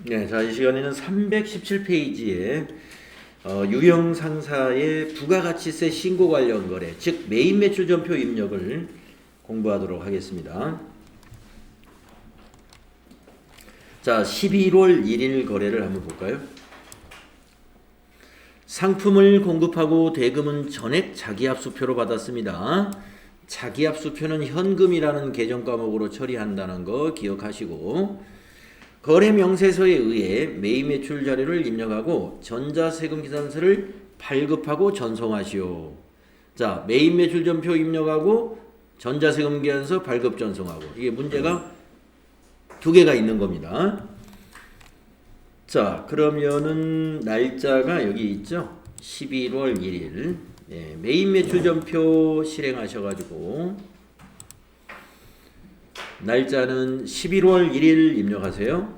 네, 자, 이 시간에는 317페이지에 유형 상사의 부가가치세 신고 관련 거래, 즉 메인 매출 전표 입력을 공부하도록 하겠습니다. 자, 11월 1일 거래를 한번 볼까요? 상품을 공급하고 대금은 전액 자기압수표로 받았습니다. 자기압수표는 현금이라는 계정 과목으로 처리한다는 거 기억하시고, 거래 명세서에 의해 메인 매출 자료를 입력하고 전자세금 기산서를 발급하고 전송하시오. 자, 메인 매출 전표 입력하고 전자세금 기산서 발급 전송하고, 이게 문제가 두 개가 있는 겁니다. 자, 그러면은 날짜가 여기 있죠. 11월 1일. 예, 메인 매출 전표 실행하셔가지고 날짜는 11월 1일 입력하세요.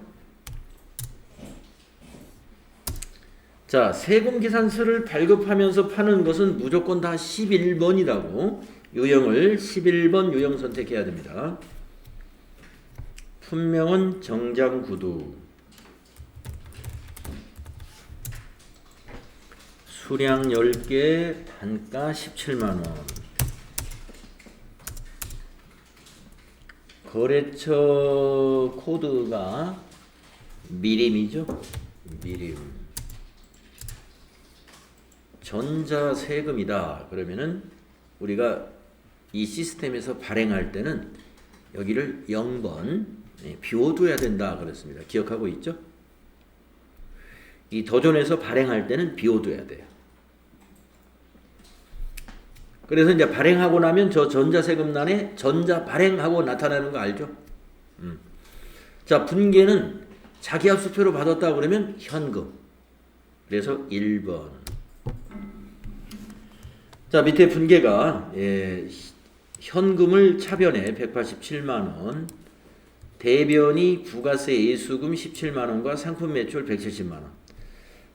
자, 세금계산서를 발급하면서 파는 것은 무조건 다 11번이라고 유형을 11번 유형 선택해야 됩니다. 품명은 정장구두, 수량 10개, 단가 17만원, 거래처 코드가 미림이죠. 미림. 전자세금이다. 그러면은 우리가 이 시스템에서 발행할 때는 여기를 0번 비워둬야 된다 그랬습니다. 기억하고 있죠? 이 도전에서 발행할 때는 비워둬야 돼요. 그래서 이제 발행하고 나면 저 전자세금란에 전자 발행하고 나타나는 거 알죠? 자, 분계는 자기압수표로 받았다 그러면 현금. 그래서 1번. 자, 밑에 분계가 현금을 차변에 187만원, 대변이 부가세 예수금 17만원과 상품 매출 170만원.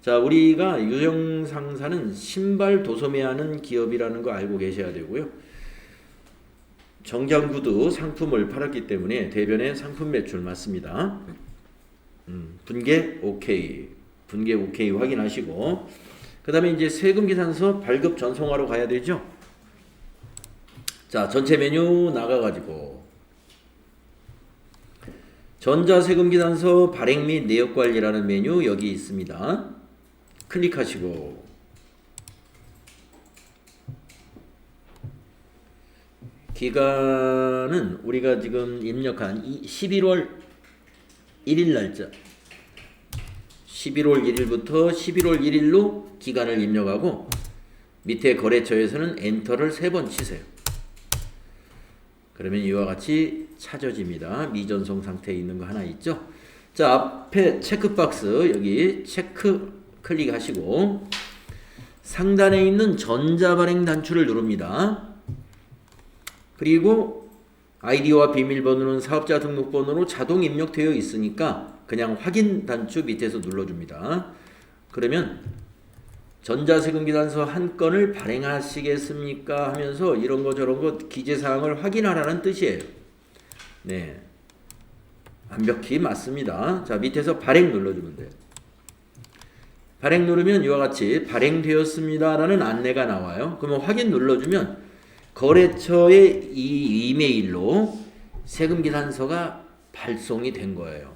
자, 우리가 유형 상사는 신발 도소매하는 기업이라는 거 알고 계셔야 되고요. 정장구두 상품을 팔았기 때문에 대변에 상품 매출 맞습니다. 분계 오케이. 분계 오케이 확인하시고, 그 다음에 이제 세금 계산서 발급 전송하러 가야 되죠. 자, 전체 메뉴 나가가지고 전자세금 계산서 발행 및 내역 관리라는 메뉴 여기 있습니다. 클릭하시고 기간은 우리가 지금 입력한 11월 1일 날짜 11월 1일부터 11월 1일로 기간을 입력하고 밑에 거래처에서는 엔터를 3번 치세요. 그러면 이와 같이 찾아집니다. 미전송 상태에 있는 거 하나 있죠. 자, 앞에 체크박스 여기 체크 클릭하시고 상단에 있는 전자발행 단추를 누릅니다. 그리고 아이디와 비밀번호는 사업자 등록번호로 자동 입력되어 있으니까 그냥 확인 단추 밑에서 눌러줍니다. 그러면 전자세금 계산서 한 건을 발행하시겠습니까? 하면서 이런 거 저런 거 기재사항을 확인하라는 뜻이에요. 네, 완벽히 맞습니다. 자, 밑에서 발행 눌러주면 돼요. 발행 누르면 이와 같이 발행되었습니다 라는 안내가 나와요. 그러면 확인 눌러주면 거래처의 이 이메일로 세금 계산서가 발송이 된 거예요.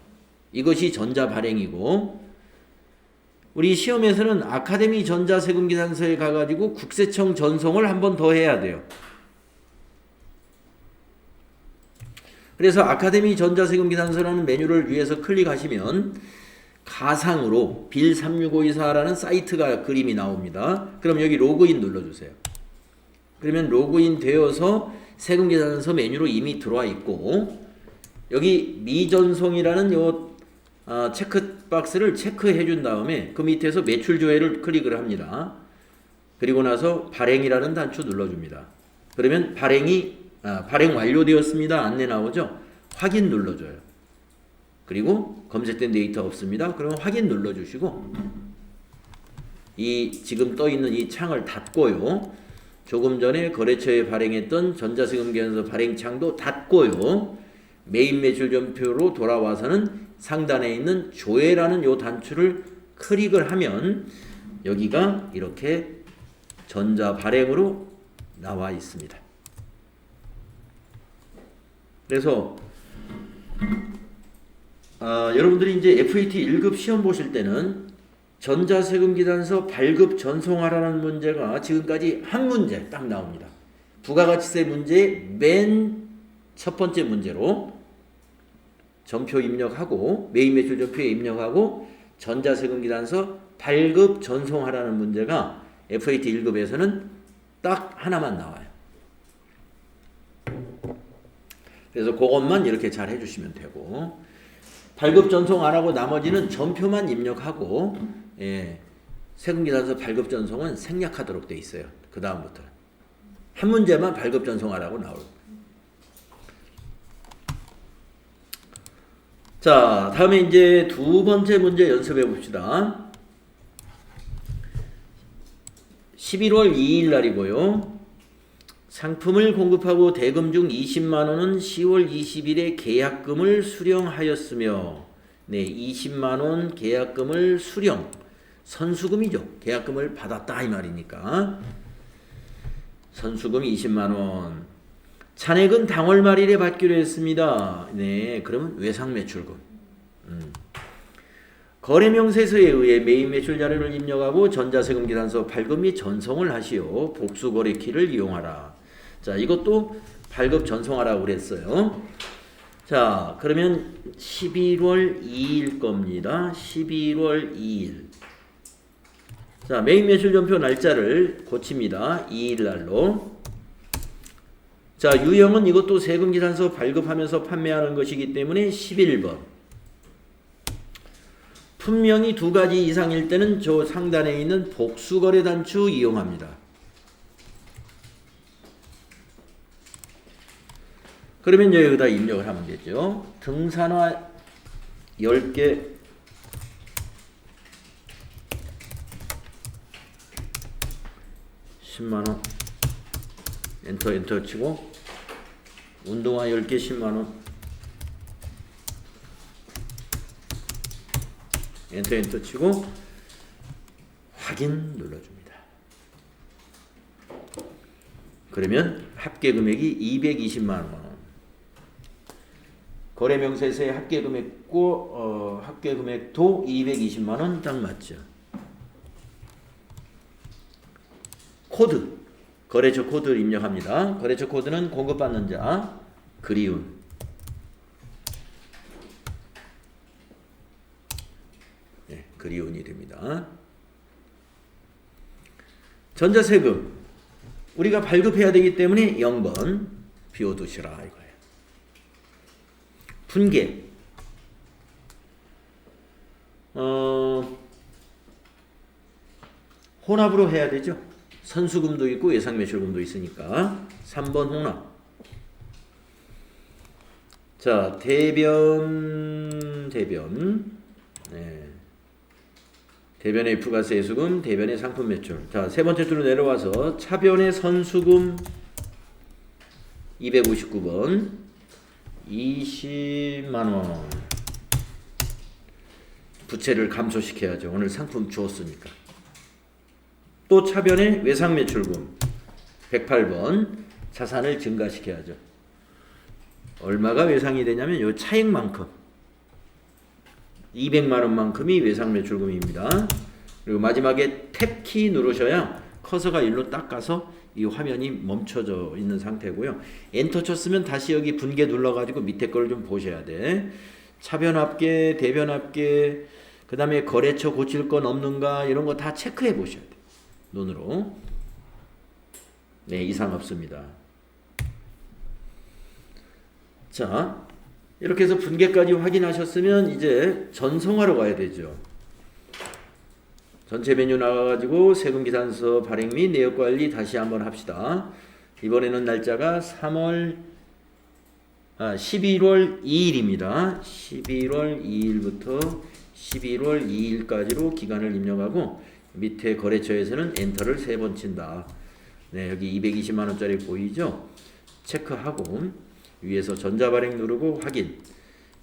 이것이 전자 발행이고, 우리 시험에서는 아카데미 전자세금 계산서에 가가지고 국세청 전송을 한 번 더 해야 돼요. 그래서 아카데미 전자세금 계산서라는 메뉴를 위해서 클릭하시면 가상으로 빌 36524라는 사이트가 그림이 나옵니다. 그럼 여기 로그인 눌러주세요. 그러면 로그인 되어서 세금 계산서 메뉴로 이미 들어와 있고, 여기 미전송이라는 요 체크박스를 체크해 준 다음에 그 밑에서 매출 조회를 클릭을 합니다. 그리고 나서 발행이라는 단추 눌러줍니다. 그러면 발행 완료되었습니다 안내 나오죠. 확인 눌러줘요. 그리고 검색된 데이터 없습니다. 그러면 확인 눌러주시고 이 지금 떠 있는 이 창을 닫고요. 조금 전에 거래처에 발행했던 전자세금 계산서 발행창도 닫고요. 메인 매출 전표로 돌아와서는 상단에 있는 조회라는 요 단추를 클릭을 하면 여기가 이렇게 전자 발행으로 나와 있습니다. 그래서 여러분들이 이제 FAT 1급 시험 보실 때는 전자세금기단서 발급 전송하라는 문제가 지금까지 한 문제 딱 나옵니다. 부가가치세 문제 맨 첫 번째 문제로 전표 입력하고 메인 매출 전표에 입력하고 전자세금기단서 발급 전송하라는 문제가 FAT 1급에서는 딱 하나만 나와요. 그래서 그것만 이렇게 잘 해주시면 되고, 발급 전송 안 하고 나머지는 전표만 입력하고, 세금기단서 발급 전송은 생략하도록 돼 있어요. 그 다음부터 한 문제만 발급 전송하라고 나올. 자, 다음에 이제 두 번째 문제 연습해 봅시다. 11월 2일 날이고요. 상품을 공급하고 대금 중 20만 원은 10월 20일에 계약금을 수령하였으며, 네, 20만 원 계약금을 수령, 선수금이죠. 계약금을 받았다 이 말이니까. 선수금 20만 원. 잔액은 당월 말일에 받기로 했습니다. 네, 그러면 외상 매출금. 거래 명세서에 의해 메인 매출 자료를 입력하고 전자세금 기단서 발급 및 전송을 하시오. 복수 거래 키를 이용하라. 자, 이것도 발급 전송하라고 그랬어요. 자, 그러면 11월 2일 겁니다. 11월 2일. 자, 메인 매출 전표 날짜를 고칩니다. 2일 날로. 자, 유형은 이것도 세금기단서 발급하면서 판매하는 것이기 때문에 11번. 분명히 두 가지 이상일 때는 저 상단에 있는 복수거래 단추 이용합니다. 그러면 여기다 입력을 하면 되죠. 등산화 10개 10만원 엔터 치고, 운동화 10개 10만원 엔터 치고 확인 눌러줍니다. 그러면 합계 금액이 220만원. 거래 명세서의 합계 금액고 합계 금액도 220만원 딱 맞죠. 코드, 거래처 코드를 입력합니다. 거래처 코드는 공급받는 자 그리운. 네, 그리운이 됩니다. 전자세금 우리가 발급해야 되기 때문에 0번 비워두시라 이거예요. 분계 혼합으로 해야 되죠. 선수금도 있고 예상매출금도 있으니까 3번 혼합. 자, 대변 네. 대변의 부가세수금, 대변의 상품매출. 자, 세 번째 줄로 내려와서 차변의 선수금 259번 20만원. 부채를 감소시켜야죠. 오늘 상품 주었으니까. 또 차변의 외상매출금 108번 자산을 증가시켜야죠. 얼마가 외상이 되냐면 요 차액만큼 200만원만큼이 외상매출금입니다. 그리고 마지막에 탭키 누르셔야 커서가 일로 딱 가서 이 화면이 멈춰져 있는 상태고요. 엔터 쳤으면 다시 여기 분계 눌러가지고 밑에 걸 좀 보셔야 돼. 차변 합계, 대변 합계, 그 다음에 거래처 고칠 건 없는가 이런 거 다 체크해 보셔야 돼. 눈으로. 네, 이상 없습니다. 자, 이렇게 해서 분계까지 확인하셨으면 이제 전송하러 가야 되죠. 전체 메뉴 나가가지고 세금기산서 발행 및 내역관리 다시 한번 합시다. 이번에는 날짜가 11월 2일입니다. 11월 2일부터 11월 2일까지로 기간을 입력하고 밑에 거래처에서는 엔터를 3번 친다. 네, 여기 220만원짜리 보이죠? 체크하고 위에서 전자발행 누르고 확인.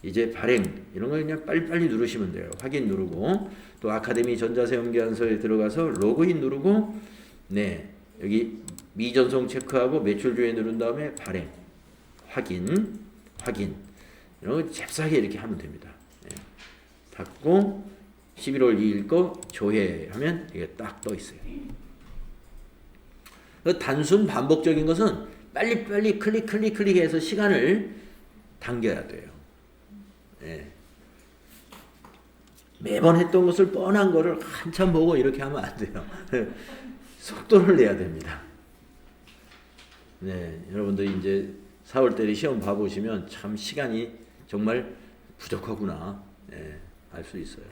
이제 발행 이런 거 그냥 빨리빨리 누르시면 돼요. 확인 누르고 또 아카데미 전자세금계산서에 들어가서 로그인 누르고 네 여기 미전송 체크하고 매출주에 누른 다음에 발행 확인 이런 거 잽싸게 이렇게 하면 됩니다. 네. 닫고 11월 2일 거 조회하면 이게 딱 떠 있어요. 단순 반복적인 것은 빨리빨리 클릭해서 시간을 당겨야 돼요. 예. 매번 했던 것을 뻔한 거를 한참 보고 이렇게 하면 안 돼요. 속도를 내야 됩니다. 네, 여러분들이 이제 4월달에 시험 봐보시면 참 시간이 정말 부족하구나 예, 알 수 있어요.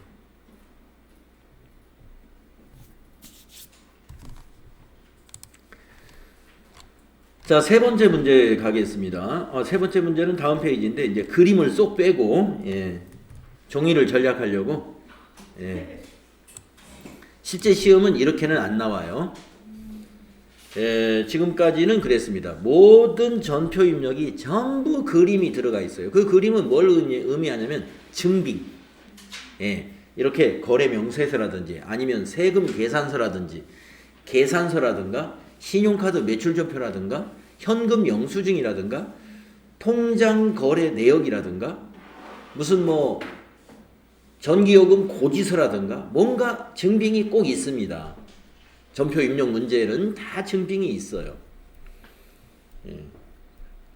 자, 세 번째 문제 가겠습니다. 세 번째 문제는 다음 페이지인데 이제 그림을 쏙 빼고 예, 종이를 전략하려고 예, 실제 시험은 이렇게는 안 나와요. 예, 지금까지는 그랬습니다. 모든 전표 입력이 전부 그림이 들어가 있어요. 그 그림은 뭘 의미하냐면 증빙. 예, 이렇게 거래 명세서라든지 아니면 세금 계산서라든지 계산서라든가 신용카드 매출전표라든가 현금 영수증이라든가 통장 거래 내역이라든가 무슨 뭐 전기요금 고지서라든가 뭔가 증빙이 꼭 있습니다. 전표 입력 문제는 다 증빙이 있어요. 예.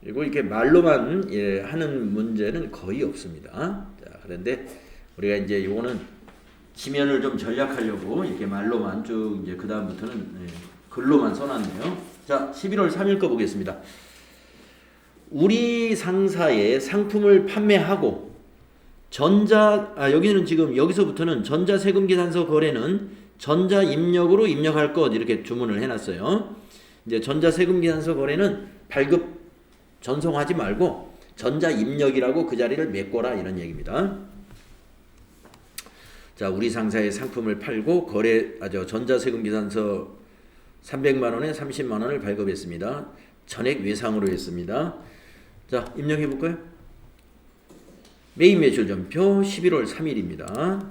그리고 이렇게 말로만 예, 하는 문제는 거의 없습니다. 자, 그런데 우리가 이제 요거는 지면을 좀 전략하려고 이렇게 말로만 쭉 이제 그 다음부터는 예, 글로만 써놨네요. 자, 11월 3일 거 보겠습니다. 우리 상사에 상품을 판매하고 여기는 지금 여기서부터는 전자세금계산서 거래는 전자입력으로 입력할 것 이렇게 주문을 해놨어요. 이제 전자세금계산서 거래는 발급 전송하지 말고 전자입력이라고 그 자리를 메꿔라 이런 얘기입니다. 자, 우리 상사의 상품을 팔고 전자세금계산서 300만원에 30만원을 발급했습니다. 전액 외상으로 했습니다. 자, 입력해 볼까요? 메인 매출 전표 11월 3일입니다.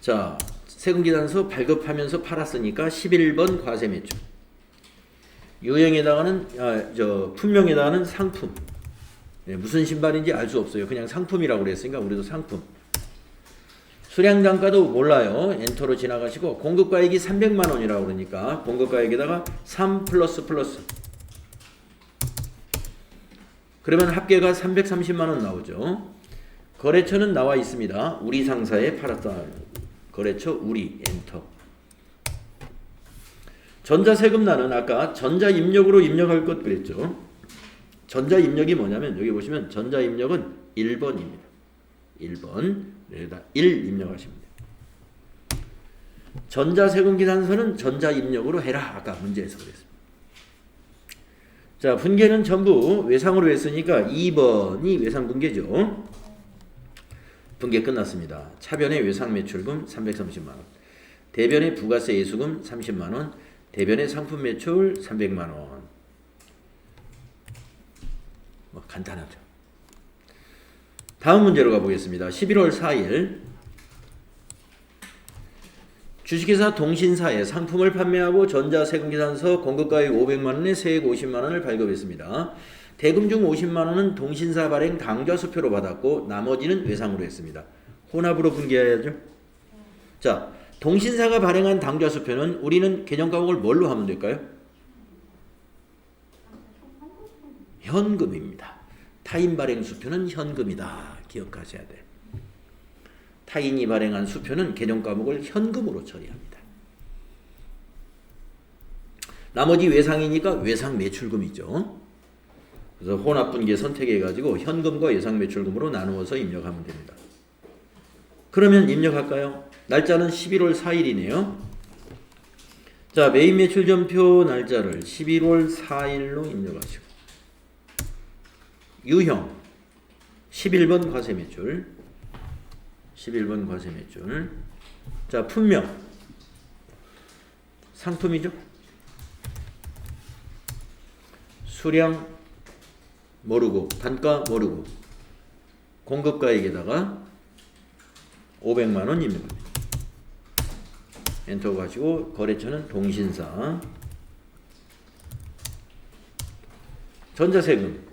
자, 세금계산서 발급하면서 팔았으니까 11번 과세 매출. 유형에다가는 품명에다가는 상품. 네, 무슨 신발인지 알 수 없어요. 그냥 상품이라고 그랬으니까 우리도 상품. 수량단가도 몰라요. 엔터로 지나가시고 공급가액이 300만 원이라고 그러니까 공급가액에다가 3 플러스 그러면 합계가 330만 원 나오죠. 거래처는 나와 있습니다. 우리 상사에 팔았다. 거래처 우리 엔터. 전자세금란은 아까 전자입력으로 입력할 것 그랬죠. 전자입력이 뭐냐면 여기 보시면 전자입력은 1번입니다. 1번 여기다 1 입력하시면 돼요. 전자세금계산서는 전자입력으로 해라. 아까 문제에서 그랬습니다. 자, 분계는 전부 외상으로 했으니까 2번이 외상분계죠. 분계 끝났습니다. 차변의 외상매출금 330만원, 대변의 부가세 예수금 30만원, 대변의 상품매출 300만원. 뭐 간단하죠. 다음 문제로 가보겠습니다. 11월 4일 주식회사 동신사에 상품을 판매하고 전자세금계산서 공급가액 500만원에 세액 50만원을 발급했습니다. 대금 중 50만원은 동신사 발행 당좌수표로 받았고 나머지는 외상으로 했습니다. 혼합으로 분개해야죠. 자, 동신사가 발행한 당좌수표는 우리는 개정과목을 뭘로 하면 될까요? 현금입니다. 타인 발행 수표는 현금이다. 기억하셔야 돼요. 타인이 발행한 수표는 개정과목을 현금으로 처리합니다. 나머지 외상이니까 외상 매출금이죠. 그래서 혼합분계 선택해가지고 현금과 외상 매출금으로 나누어서 입력하면 됩니다. 그러면 입력할까요? 날짜는 11월 4일이네요. 자, 메인 매출 전표 날짜를 11월 4일로 입력하시고 유형 11번 과세 매출 11번 과세 매출. 자, 품명 상품이죠. 수량 모르고 단가 모르고 공급가액에다가 500만 원 입력합니다. 엔터 가시고 거래처는 동신사. 전자세금.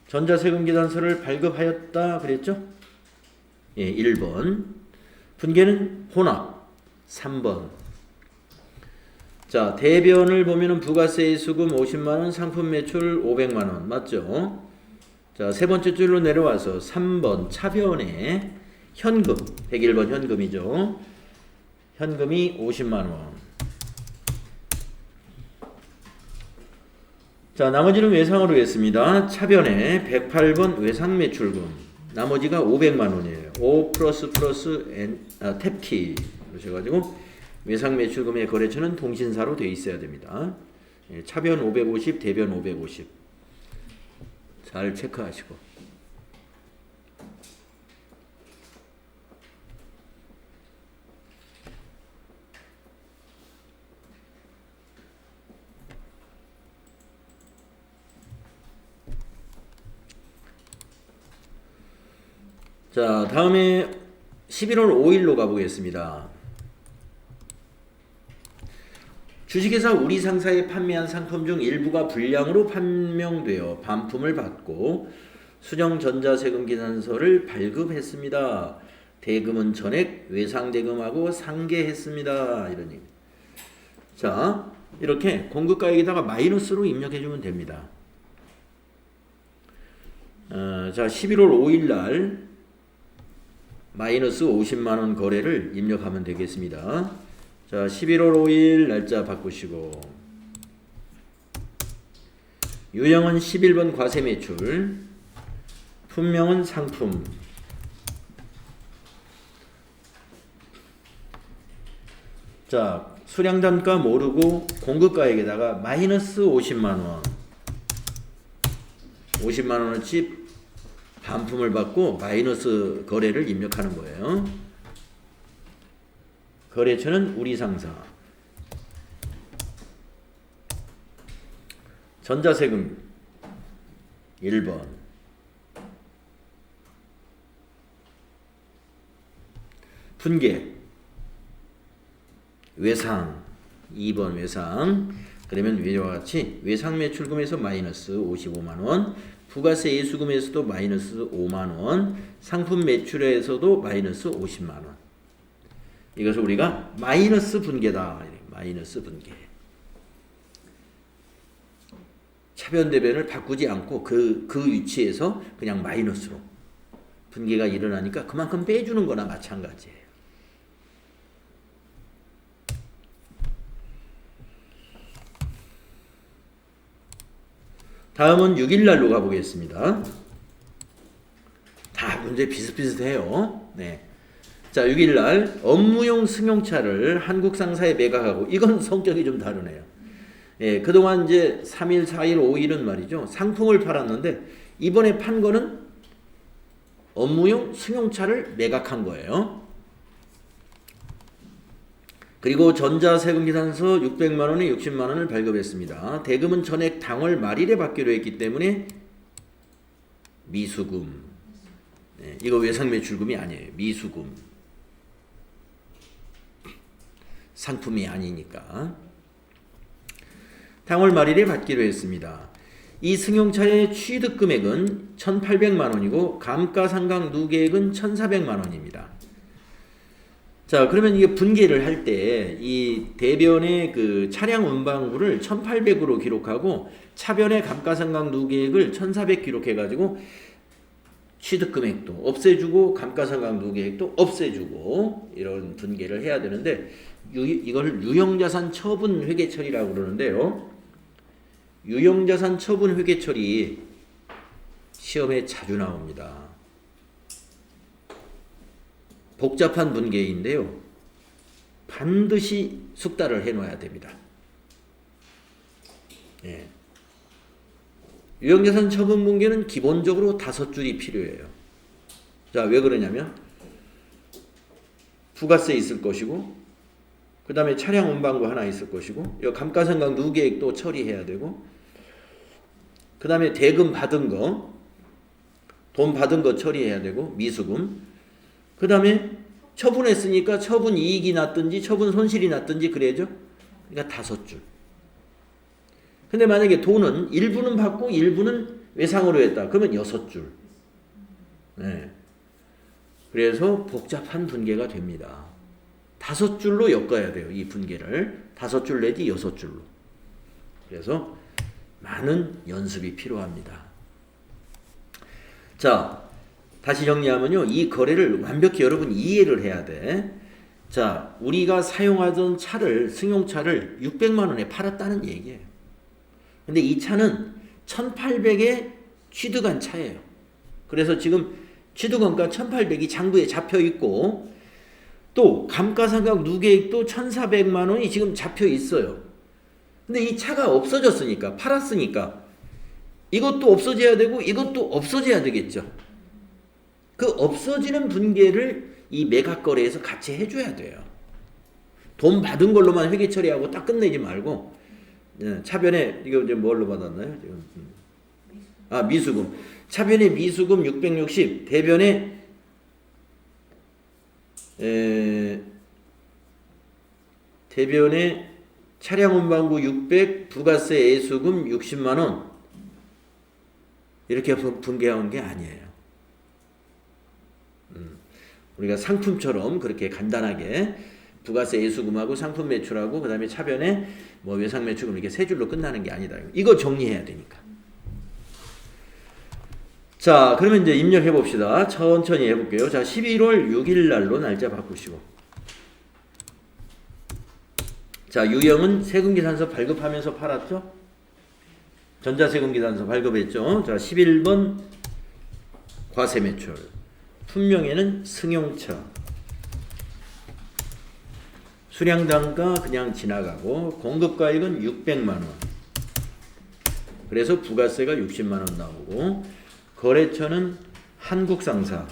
전자세금 계산서를 발급하였다 그랬죠? 예, 1번. 분계는 혼합 3번. 자, 대변을 보면은 부가세 수금 50만 원, 상품 매출 500만 원 맞죠? 자, 세 번째 줄로 내려와서 3번 차변에 현금 101번 현금이죠. 현금이 50만 원. 자, 나머지는 외상으로 했습니다. 차변에 108번 외상 매출금. 나머지가 500만 원이에요. 5 플러스 탭키 그러셔가지고 외상 매출금의 거래처는 동신사로 되어 있어야 됩니다. 차변 550, 대변 550. 잘 체크하시고. 자, 다음에 11월 5일로 가보겠습니다. 주식회사 우리상사에 판매한 상품 중 일부가 불량으로 판명되어 반품을 받고 수정전자세금 계산서를 발급했습니다. 대금은 전액 외상대금하고 상계했습니다. 이런 얘기. 자, 이렇게 공급가액에다가 마이너스로 입력해주면 됩니다. 자, 11월 5일 날 마이너스 50만원 거래를 입력하면 되겠습니다. 자, 11월 5일 날짜 바꾸시고 유형은 11번 과세매출, 품명은 상품. 자, 수량단가 모르고 공급가액에다가 마이너스 50만원 50만원어치 반품을 받고 마이너스 거래를 입력하는 거예요. 거래처는 우리상사. 전자세금 1번. 분계 외상 2번 외상. 그러면 위와 같이 외상 매출금에서 마이너스 55만원, 부가세 예수금에서도 마이너스 5만원, 상품 매출에서도 마이너스 50만원. 이것을 우리가 마이너스 분계다. 마이너스 분계. 차변 대변을 바꾸지 않고 그 위치에서 그냥 마이너스로 분계가 일어나니까 그만큼 빼주는 거나 마찬가지예요. 다음은 6일날로 가보겠습니다. 다 문제 비슷비슷해요. 네. 자, 6일날 업무용 승용차를 한국 상사에 매각하고, 이건 성격이 좀 다르네요. 예, 그동안 이제 3일, 4일, 5일은 말이죠. 상품을 팔았는데, 이번에 판 거는 업무용 승용차를 매각한 거예요. 그리고 전자세금 계산서 600만원에 60만원을 발급했습니다. 대금은 전액 당월 말일에 받기로 했기 때문에 미수금. 네, 이거 외상매출금이 아니에요. 미수금. 상품이 아니니까. 당월 말일에 받기로 했습니다. 이 승용차의 취득금액은 1,800만원이고 감가상각 누계액은 1,400만원입니다. 자, 그러면 이게 분계를 할 때 이 대변의 그 차량 운반부를 1,800으로 기록하고 차변의 감가상각 누계액을 1,400 기록해가지고 취득금액도 없애주고 감가상각 누계액도 없애주고 이런 분계를 해야 되는데, 이걸 유형자산 처분 회계처리라고 그러는데요. 유형자산 처분 회계처리 시험에 자주 나옵니다. 복잡한 분계인데요. 반드시 숙달을 해놔야 됩니다. 예. 유형자산 처분 분계는 기본적으로 5줄이 필요해요. 자, 왜 그러냐면 부가세 있을 것이고, 그 다음에 차량 운반부 하나 있을 것이고, 감가상각 누계액도 처리해야 되고, 그 그 다음에 대금 받은 거, 돈 받은 거 처리해야 되고, 미수금. 그 다음에 처분했으니까 처분 이익이 났든지 처분 손실이 났든지 그래야죠. 그러니까 5줄. 근데 만약에 돈은 일부는 받고 일부는 외상으로 했다. 그러면 6줄. 네. 그래서 복잡한 분계가 됩니다. 5줄로 엮어야 돼요. 이 분계를. 5줄 내지 6줄로. 그래서 많은 연습이 필요합니다. 자, 다시 정리하면요. 이 거래를 완벽히 여러분 이해를 해야 돼. 자, 우리가 사용하던 차를, 승용차를 600만 원에 팔았다는 얘기예요. 근데 이 차는 1800에 취득한 차예요. 그래서 지금 취득원가 1800이 장부에 잡혀 있고, 또 감가상각 누계액도 1400만 원이 지금 잡혀 있어요. 근데 이 차가 없어졌으니까, 팔았으니까 이것도 없어져야 되고 이것도 없어져야 되겠죠. 그 없어지는 분계를 이 매각거래에서 같이 해줘야 돼요. 돈 받은 걸로만 회계 처리하고 딱 끝내지 말고, 차변에 이거 이제 뭘로 받았나요? 지금? 아, 미수금. 차변에 미수금 660, 대변에 차량 운반부 600, 부가세 애수금 60만 원. 이렇게 분계한 게 아니에요. 우리가 상품처럼 그렇게 간단하게 부가세 애수금하고 상품 매출하고 그 다음에 차변에 뭐 외상 매출금 이렇게 3줄로 끝나는 게 아니다. 이거 정리해야 되니까. 자, 그러면 이제 입력해 봅시다. 천천히 해볼게요. 자, 11월 6일 날로 날짜 바꾸시고. 자, 유형은 세금계산서 발급하면서 팔았죠? 전자세금계산서 발급했죠? 자, 11번 과세매출. 품명에는 승용차. 수량단가 그냥 지나가고, 공급가액은 600만 원. 그래서 부가세가 60만 원 나오고, 거래처는 한국상사.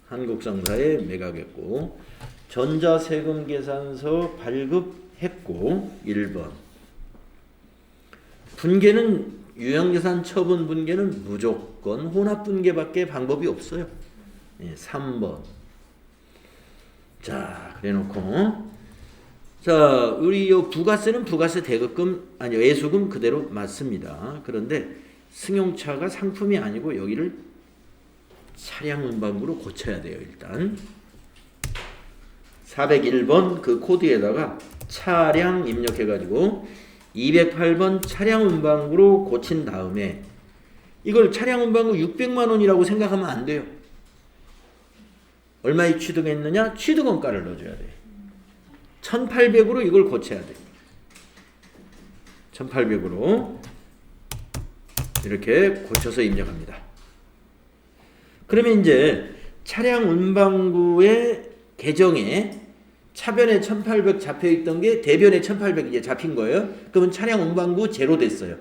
한국상사에 매각했고, 전자세금계산서 발급했고, 1번. 분계는 유형자산 처분 분계는 무조건 혼합분계밖에 방법이 없어요. 3번. 자, 그래놓고, 자, 우리 요 부가세는 부가세 대급금, 아니, 애수금 그대로 맞습니다. 그런데 승용차가 상품이 아니고 여기를 차량 운반부로 고쳐야 돼요, 일단. 401번 그 코드에다가 차량 입력해가지고 208번 차량 운반부로 고친 다음에 이걸 차량 운반부 600만 원이라고 생각하면 안 돼요. 얼마에 취득했느냐? 취득원가를 넣어줘야 돼. 1800으로 이걸 고쳐야 돼. 1800으로 이렇게 고쳐서 입력합니다. 그러면 이제 차량 운반부의 계정에 차변에 1800 잡혀있던 게 대변에 1800 이제 잡힌 거예요. 그러면 차량 운반부 제로 됐어요.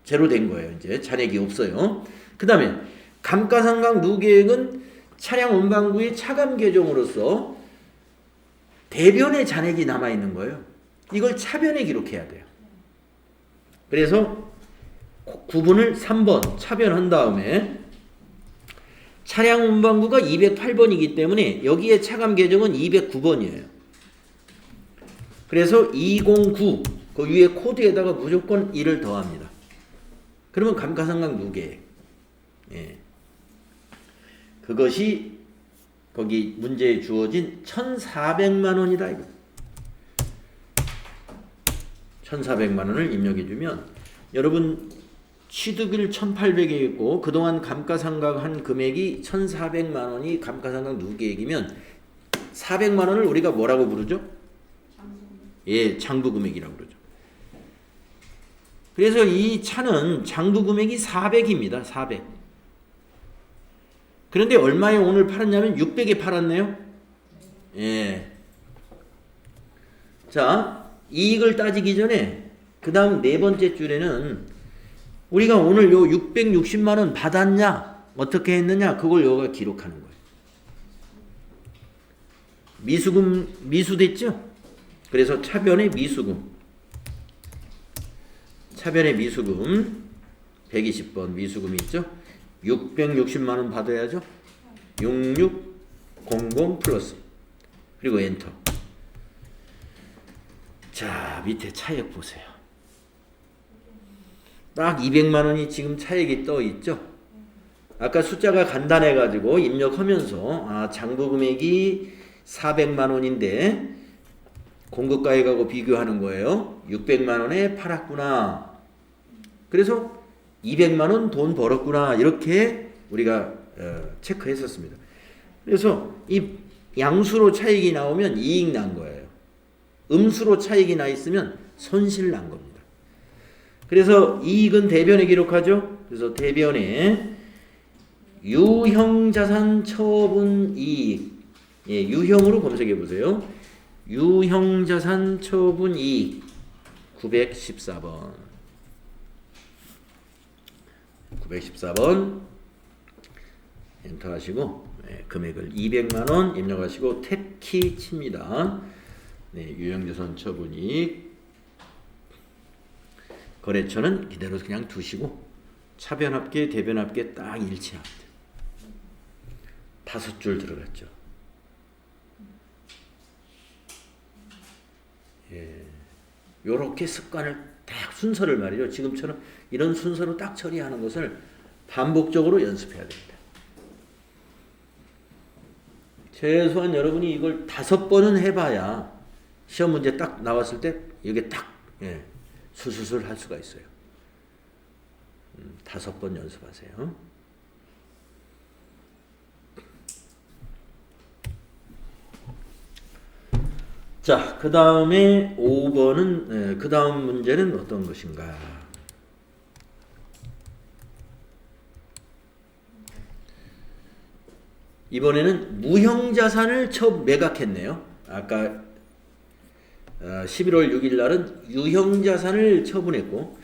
제로 된 거예요. 이제 잔액이 없어요. 그 다음에 감가상각 누계액은 차량 운반부의 차감 계정으로서 대변에 잔액이 남아있는 거예요. 이걸 차변에 기록해야 돼요. 그래서 구분을 3번 차변한 다음에 차량 운반부가 208번이기 때문에 여기에 차감 계정은 209번이에요. 그래서 209 그 위에 코드에다가 무조건 1을 더합니다. 그러면 감가상각 누계액. 예. 그것이 거기 문제에 주어진 1,400만 원이다. 이거. 1,400만 원을 입력해주면 여러분 취득일 1,800에 있고 그동안 감가상각한 금액이 1,400만 원이 감가상각 누계액이면 400만 원을 우리가 뭐라고 부르죠? 예, 장부금액이라고 그러죠. 그래서 이 차는 장부금액이 400입니다. 400. 그런데 얼마에 오늘 팔았냐면 600에 팔았네요. 예. 자, 이익을 따지기 전에 그 다음 네 번째 줄에는 우리가 오늘 요 660만 원 받았냐? 어떻게 했느냐? 그걸 여기가 기록하는 거예요. 미수금, 미수됐죠? 그래서 차변에 미수금. 차변의 미수금 120번 미수금이 있죠. 660만 원 받아야죠. 6600 플러스 그리고 엔터. 자, 밑에 차액 보세요. 딱 200만 원이 지금 차액이 떠 있죠. 아까 숫자가 간단해 가지고 입력하면서 장부 금액이 400만 원인데 공급가액하고 비교하는 거예요. 600만 원에 팔았구나. 그래서 200만 원 돈 벌었구나. 이렇게 우리가 체크했었습니다. 그래서 이 양수로 차익이 나오면 이익 난 거예요. 음수로 차익이 나 있으면 손실 난 겁니다. 그래서 이익은 대변에 기록하죠. 그래서 대변에 유형자산 처분 이익, 유형으로 검색해 보세요. 유형자산 처분 이익 914번 914번 엔터 하시고 금액을 200만원 입력하시고 탭키 칩니다. 유형자산 처분 이익 거래처는 이대로 그냥 두시고 차변합계 대변합계 딱 일치합니다. 5줄 들어갔죠. 요렇게 습관을 딱 순서를 말이죠. 지금처럼 이런 순서로 딱 처리하는 것을 반복적으로 연습해야 됩니다. 최소한 여러분이 이걸 5번은 해봐야 시험 문제 딱 나왔을 때 이게 딱 수술술 할 수가 있어요. 5번 연습하세요. 자, 그 다음에 5번은 그 다음 문제는 어떤 것인가? 이번에는 무형자산을 처음 매각했네요. 아까 11월 6일 날은 유형자산을 처분했고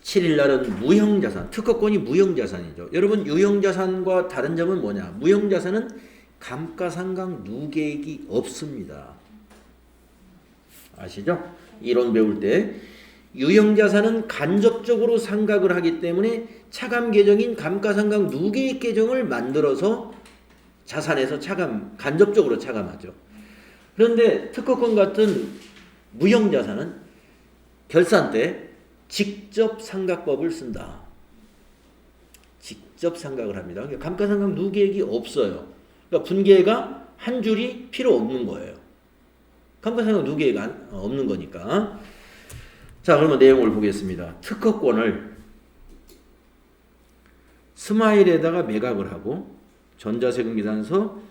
7일 날은 무형자산, 특허권이 무형자산이죠. 여러분 유형자산과 다른 점은 뭐냐? 무형자산은 감가상각 누계액이 없습니다. 아시죠? 이론 배울 때 유형자산은 간접적으로 상각을 하기 때문에 차감 계정인 감가상각 누계액 계정을 만들어서 자산에서 간접적으로 차감하죠. 그런데 특허권 같은 무형자산은 결산 때 직접 상각법을 쓴다. 직접 상각을 합니다. 감가상각 누계액이 없어요. 그러니까 분계가 한 줄이 필요 없는 거예요. 감가상각 누계가 없는 거니까. 자, 그러면 내용을 보겠습니다. 특허권을 스마일에다가 매각을 하고 전자세금계산서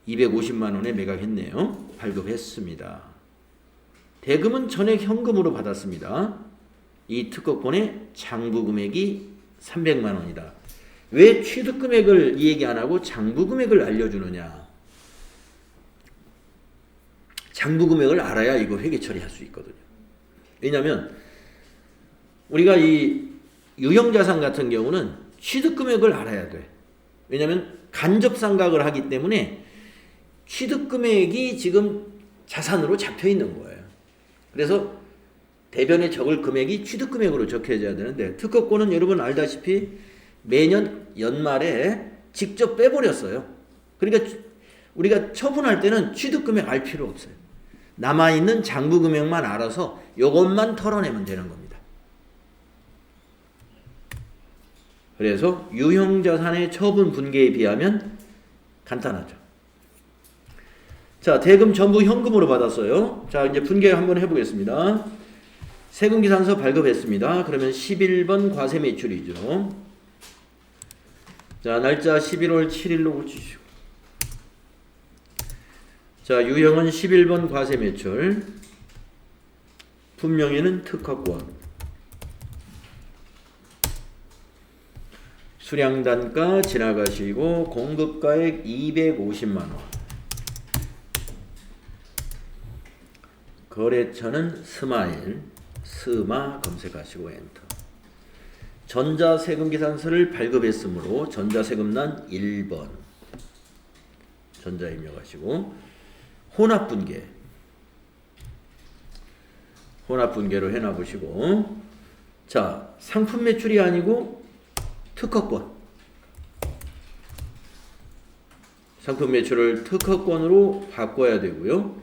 250만 원에 매각했네요. 발급했습니다. 대금은 전액 현금으로 받았습니다. 이 특허권의 장부 금액이 300만 원이다. 왜 취득 금액을 이 얘기 안 하고 장부 금액을 알려주느냐? 장부 금액을 알아야 이거 회계 처리할 수 있거든요. 왜냐하면 우리가 이 유형자산 같은 경우는 취득 금액을 알아야 돼. 왜냐하면 간접 상각을 하기 때문에 취득 금액이 지금 자산으로 잡혀 있는 거예요. 그래서 대변에 적을 금액이 취득 금액으로 적혀져야 되는데 특허권은 여러분 알다시피 매년 연말에 직접 빼버렸어요. 그러니까 우리가 처분할 때는 취득 금액 알 필요 없어요. 남아있는 장부 금액만 알아서 이것만 털어내면 되는 겁니다. 그래서 유형자산의 처분 분계에 비하면 간단하죠. 자, 대금 전부 현금으로 받았어요. 자, 이제 분계 한번 해보겠습니다. 세금계산서 발급했습니다. 그러면 11번 과세 매출이죠. 자, 날짜 11월 7일로 고치시고. 자, 유형은 11번 과세 매출. 분명히는 특허권. 수량단가 지나가시고 공급가액 250만 원. 거래처는 스마일, 스마 검색하시고 엔터. 전자세금계산서를 발급했으므로 전자세금란 1번. 전자 입력하시고 혼합분계. 혼합 분계로 해놔 보시고. 자, 상품 매출이 아니고 특허권. 상품 매출을 특허권으로 바꿔야 되고요.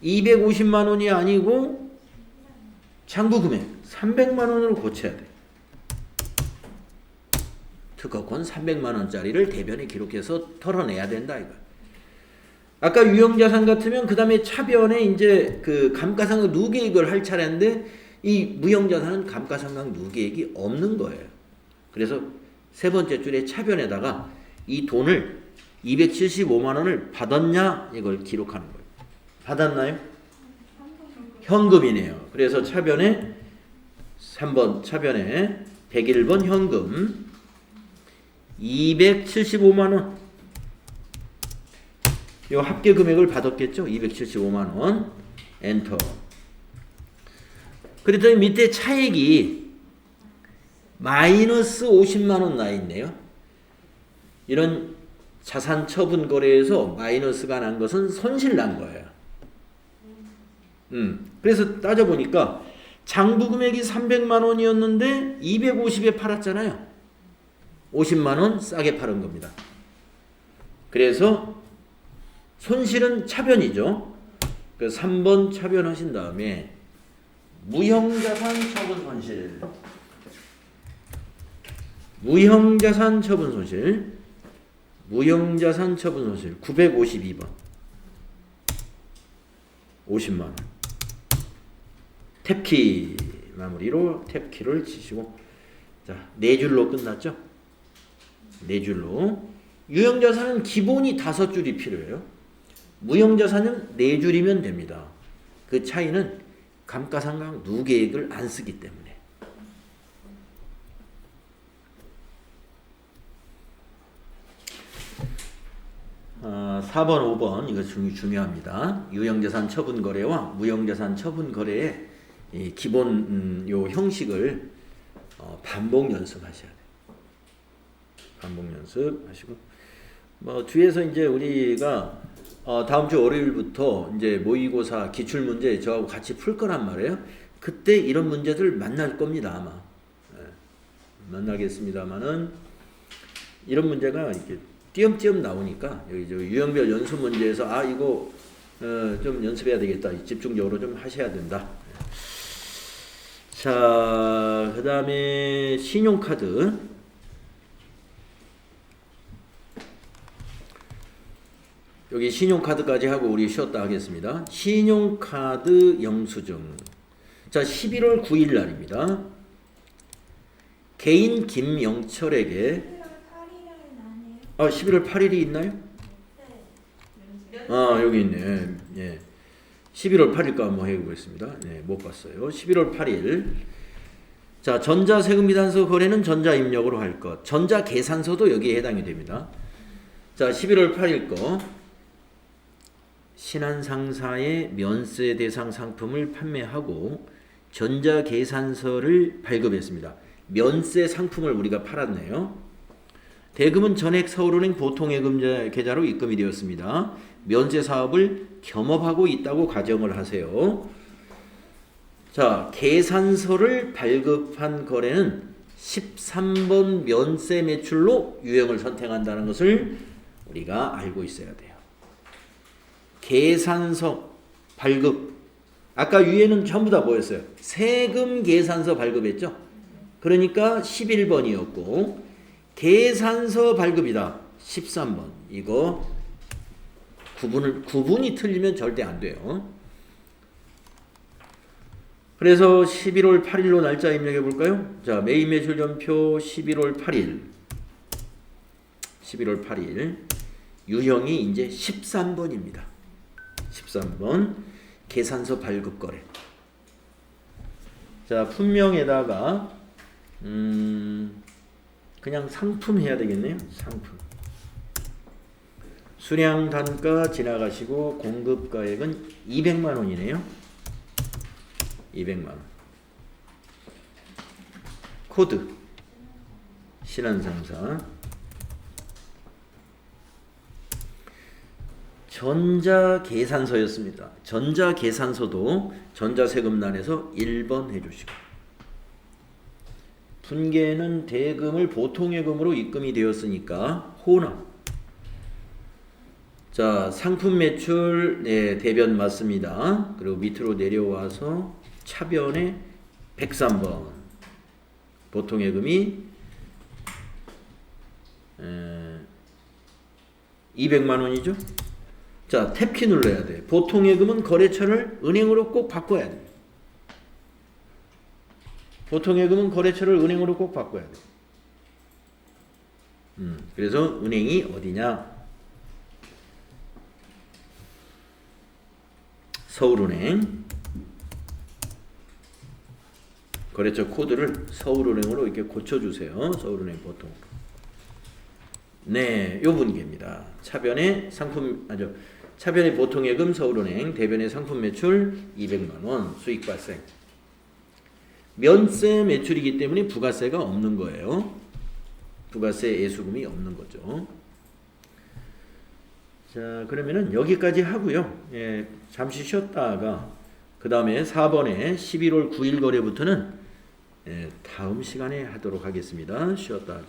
250만 원이 아니고 장부 금액 300만 원으로 고쳐야 돼. 특허권 300만 원짜리를 대변에 기록해서 털어내야 된다 이거. 아까 유형자산 같으면 그 다음에 차변에 이제 그 감가상각 누계액을 할 차례인데 이 무형자산은 감가상각 누계액이 없는 거예요. 그래서 세 번째 줄에 차변에다가 이 돈을 275만 원을 받았냐 이걸 기록하는 거예요. 받았나요? 현금이네요. 그래서 차변에 3번 차변에 101번 현금 275만 원. 요 합계 금액을 받았겠죠? 275만 원. 엔터. 그랬더니 밑에 차액이 마이너스 50만 원 나 있네요. 이런 자산 처분 거래에서 마이너스가 난 것은 손실 난 거예요. 그래서 따져보니까 장부 금액이 300만 원이었는데 250에 팔았잖아요. 50만 원 싸게 팔은 겁니다. 그래서 손실은 차변이죠. 그 3번 차변하신 다음에 무형자산 처분 손실. 무형자산 처분 손실. 무형자산 처분 손실 952번. 50만 원. 탭키 마무리로 탭키를 치시고 자, 네 줄로 끝났죠? 네 줄로. 유형자산은 기본이 5줄이 필요해요. 무형자산은 4줄이면 됩니다. 그 차이는 감가상각 누계액을 안 쓰기 때문에. 4번, 5번 이거 중요합니다. 유형자산 처분거래와 무형자산 처분거래의 이 기본 요 형식을 반복 연습하셔야 돼요. 반복 연습하시고 뭐 뒤에서 이제 우리가 다음 주 월요일부터 이제 모의고사 기출문제 저하고 같이 풀 거란 말이에요. 그때 이런 문제들 만날 겁니다 아마. 만나겠습니다만은 이런 문제가 이렇게 띄엄띄엄 나오니까 여기 저 유형별 연수 문제에서 이거 좀 연습해야 되겠다. 집중적으로 좀 하셔야 된다. 자, 그 다음에 신용카드. 여기 신용카드까지 하고 우리 쉬었다 하겠습니다. 신용카드 영수증. 자, 11월 9일 날입니다. 개인 김영철에게 11월 8일이 있나요? 여기 있네. 예. 11월 8일까 한번 해보겠습니다. 네, 못 봤어요. 11월 8일. 자, 전자세금비단서 거래는 전자입력으로 할 것. 전자계산서도 여기에 해당이 됩니다. 자, 11월 8일 거. 신한상사의 면세 대상 상품을 판매하고 전자계산서를 발급했습니다. 면세 상품을 우리가 팔았네요. 대금은 전액 서울은행 보통예금 계좌로 입금이 되었습니다. 면세 사업을 겸업하고 있다고 가정을 하세요. 자, 계산서를 발급한 거래는 13번 면세 매출로 유형을 선택한다는 것을 우리가 알고 있어야 돼요. 계산서 발급. 아까 위에는 전부 다 뭐였어요? 세금 계산서 발급했죠? 그러니까 11번이었고 계산서 발급이다. 13번. 이거 구분이 틀리면 절대 안 돼요. 그래서 11월 8일로 날짜 입력해 볼까요? 자, 매입 매출 전표 11월 8일. 11월 8일. 유형이 이제 13번입니다. 13번. 계산서 발급 거래. 자, 품명에다가 그냥 상품 해야 되겠네요. 상품. 수량 단가 지나가시고 공급가액은 200만 원이네요. 200만 원. 코드. 신한상사. 전자계산서였습니다. 전자계산서도 전자세금란에서 1번 해주시고, 분계는 대금을 보통예금으로 입금이 되었으니까 호남. 자, 상품 매출, 네, 대변 맞습니다. 그리고 밑으로 내려와서 차변에 103번 보통예금이 200만 원이죠. 자, 탭키 눌러야 돼. 보통예금은 거래처를 은행으로 꼭 바꿔야 돼. 보통예금은 거래처를 은행으로 꼭 바꿔야 돼. 그래서 은행이 어디냐? 서울은행. 거래처 코드를 서울은행으로 이렇게 고쳐주세요. 서울은행 보통. 네, 요 분계입니다. 차변의 차변의 보통예금 서울은행, 대변의 상품 매출 200만 원 수익 발생. 면세 매출이기 때문에 부가세가 없는 거예요. 부가세 예수금이 없는 거죠. 자, 그러면은 여기까지 하고요. 예, 잠시 쉬었다가 그 다음에 4번에 11월 9일 거래부터는 다음 시간에 하도록 하겠습니다. 쉬었다 하죠.